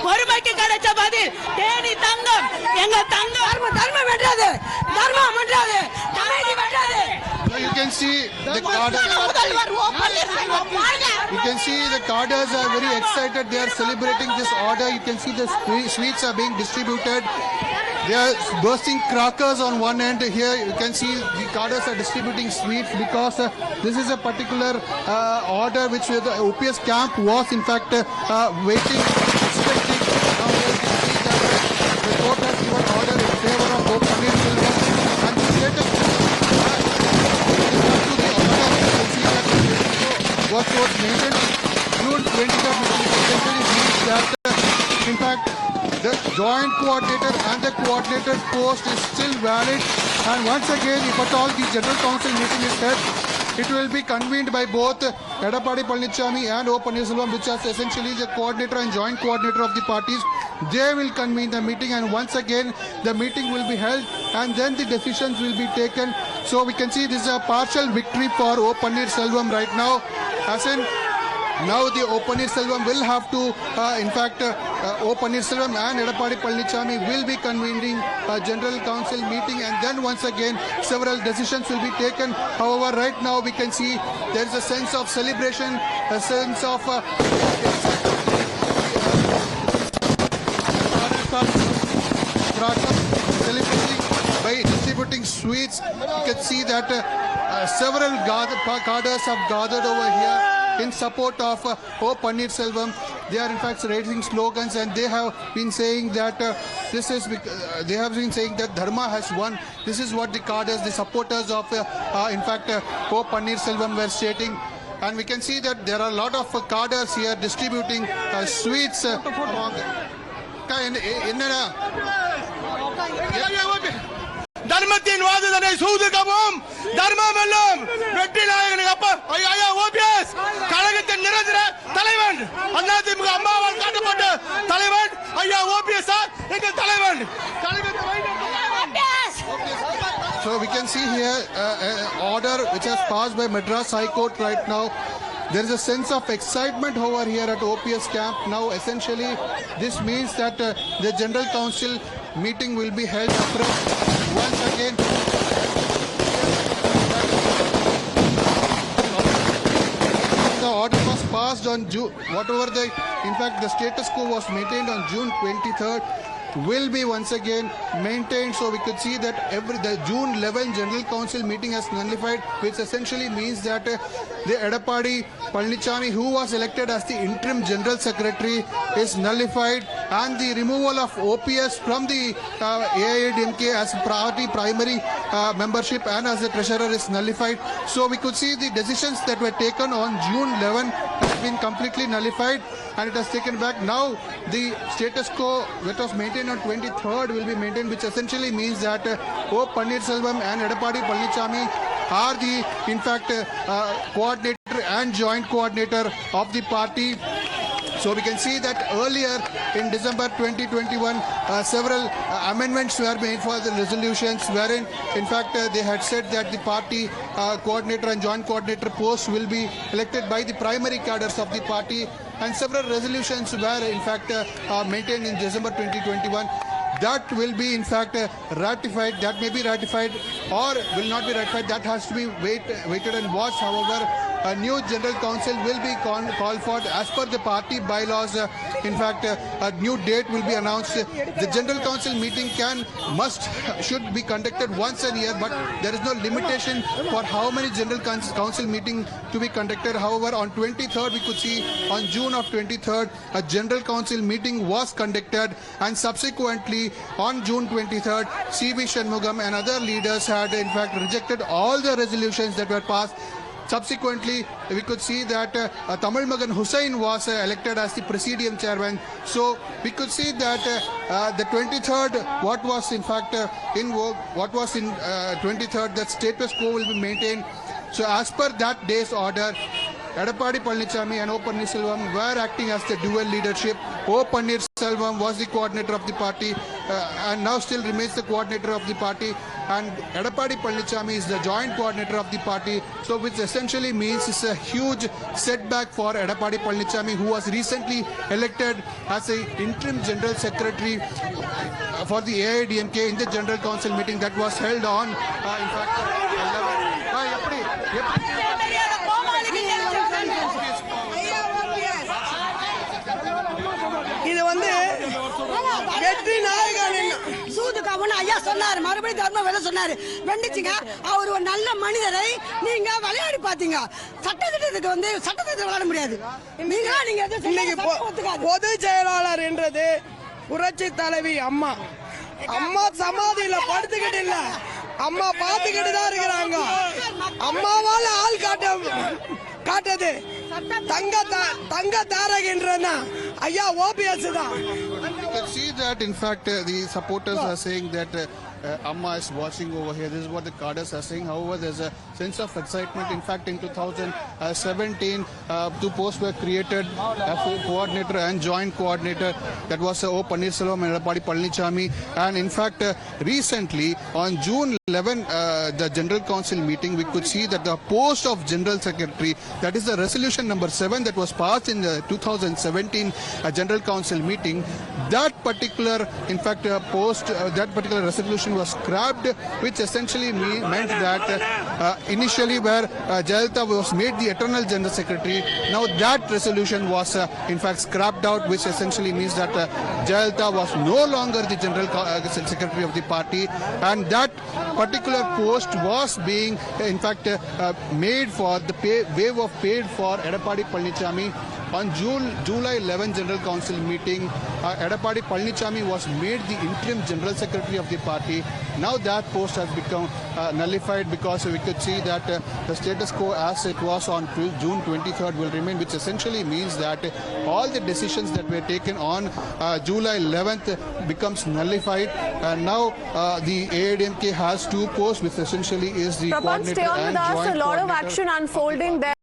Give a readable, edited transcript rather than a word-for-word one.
பொறுமைக்கு கிடைச்ச பதில் தேனி தங்கம் எங்க தங்கம் தர்மம் வென்றது தர்மம் வென்றது அமைதி வென்றது. You can see the cadres. You can see the cadres are very excited. They are celebrating this order. You can see the sweets are being distributed. They are bursting crackers on one end. Here you can see the cadres are distributing sweets because this is a particular order which the OPS camp was in fact waiting, expecting. Now here you can see that the court has given order in favor of Hope Panneerselvam and the status what was maintained June 23rd, which essentially means that in fact the joint coordinator and the coordinator post is still valid, and once again if at all the general council meeting is held, it will be convened by both Edappadi Palanisamy and O. Panneerselvam, which are essentially the coordinator and joint coordinator of the parties. They will convene the meeting, and once again the meeting will be held and then the decisions will be taken. So we can see this is a partial victory for O. Panneerselvam right now, as in now the O. Panneerselvam will have to in fact O. Panneerselvam and Edappadi Palanisamy will be convening a general council meeting, and then once again several decisions will be taken. However, right now we can see there is a sense of celebration, a sense of celebrating by distributing sweets. You can see that several cadres have gathered over here in support of O. Panneerselvam. They are in fact raising slogans, and they have been saying that Dharma has won. This is what the cadres, the supporters of in fact O. Panneerselvam were stating. And we can see that there are a lot of cadres here distributing sweets. தர்மத்தின் வாதனை சூதுகவும் தர்மம் எல்லாம் வெற்றி நாயகனுக்கு அப்ப ஐயா OPS கழகத்தின் நிரந்தர தலைவன் அதிமுக அம்மாவால் காட்டப்பட்ட தலைவன் ஐயா ஓபிஎஸ் எங்கள் தலைவன். So we can see here an order which has passed by Madras High Court right now. There is a sense of excitement over here at OPS camp. Now essentially this means that the General Council meeting will be held afresh. Once again the order was passed on June, whatever the in fact the status quo was maintained on June 23rd will be once again maintained. So we could see that the June 11 General Council meeting has nullified, which essentially means that the Edappadi Palanisamy, who was elected as the interim General Secretary, is nullified, and the removal of OPS from the AIADMK as party primary membership and as a treasurer is nullified. So we could see the decisions that were taken on June 11 has been completely nullified, and it has taken back. Now the status quo that was maintained on 23rd will be maintained, which essentially means that O. Panneerselvam and Edappadi Palanisamy are the in fact coordinator and joint coordinator of the party. So we can see that earlier in December 2021 several amendments were made for the resolutions, wherein in fact they had said that the party coordinator and joint coordinator posts will be elected by the primary cadres of the party, and several resolutions were in fact maintained in December 2021. That will be in fact ratified. That may be ratified or will not be ratified. That has to be waited and watched. However, a new general council will be called for as per the party bylaws. In fact, a new date will be announced. The general council meeting should be conducted once a year, but there is no limitation for how many general council meeting to be conducted. However, on 23rd we could see on June of 23rd a general council meeting was conducted, and subsequently on June 23rd C.V. Shanmugam and other leaders had in fact rejected all the resolutions that were passed. Subsequently, we could see that Tamil Magan Hussain was elected as the Presidium Chairman. So we could see that the 23rd, what was in fact in vogue, what was in 23rd, that status quo will be maintained. So as per that day's order, Edappadi Palanisamy and O. Panneerselvam were acting as the dual leadership. O. Panneerselvam was the coordinator of the party and now still remains the coordinator of the party, and Edappadi Palanisamy is the joint coordinator of the party. So which essentially means it's a huge setback for Edappadi Palanisamy, who was recently elected as an interim general secretary for the AIADMK in the General Council meeting that was held on, in fact, 11. இது வந்து வெற்றி நாயகன் சூதுக்காமன்னு ஐயா சொன்னாரு, மறுபடியும் தர்ம வேலை சொன்னாரு, வெண்டிச்சிங்க. அவர் ஒரு நல்ல மனிதரை நீங்க விளையாடி பாத்தீங்க. சட்டத்திட்டத்துக்கு வந்து சட்டத்திட்டத்தை விளையாட முடியாது. நீங்க பொது செயலாளர் என்றது புரட்சி தலைவி அம்மா. அம்மா சமாதியில படுத்துக்கிட்டு இல்ல, அம்மா பாத்துக்கிட்டு தான் இருக்கிறாங்க. அம்மாவால ஆள் காட்டது தங்க தாரகின்றன ஐயா ஓபிஎஸ் தான். You can see that in fact the supporters are saying that Amma is watching over here. This is what the cadres are saying. However, there's a sense of excitement. In fact, in 2017, two posts were created, coordinator and joint coordinator. That was O. Panneerselvam and Edappadi Palanisamy. And in fact, recently on June 11, the General Council meeting, we could see that the post of General Secretary, that is the resolution number 7 that was passed in the 2017 General Council meeting, that particular, in fact, that particular resolution was scrapped, which essentially meant that initially where Jayalalitha was made the eternal General Secretary, now that resolution was in fact scrapped out, which essentially means that Jayalalitha was no longer the General Secretary of the party, and that particular post was being in fact made for the wave of paid for Edappadi Palanisamy. On July 11 General Council meeting, Edappadi Palanisamy was made the interim General Secretary of the party. Now that post has become nullified, because we could see that the status quo as it was on June 23rd will remain, which essentially means that all the decisions that were taken on July 11th becomes nullified. And now the AIADMK has two posts, which essentially is the Prapanth, coordinator stay on and with us. joint A lot of coordinator. action unfolding there.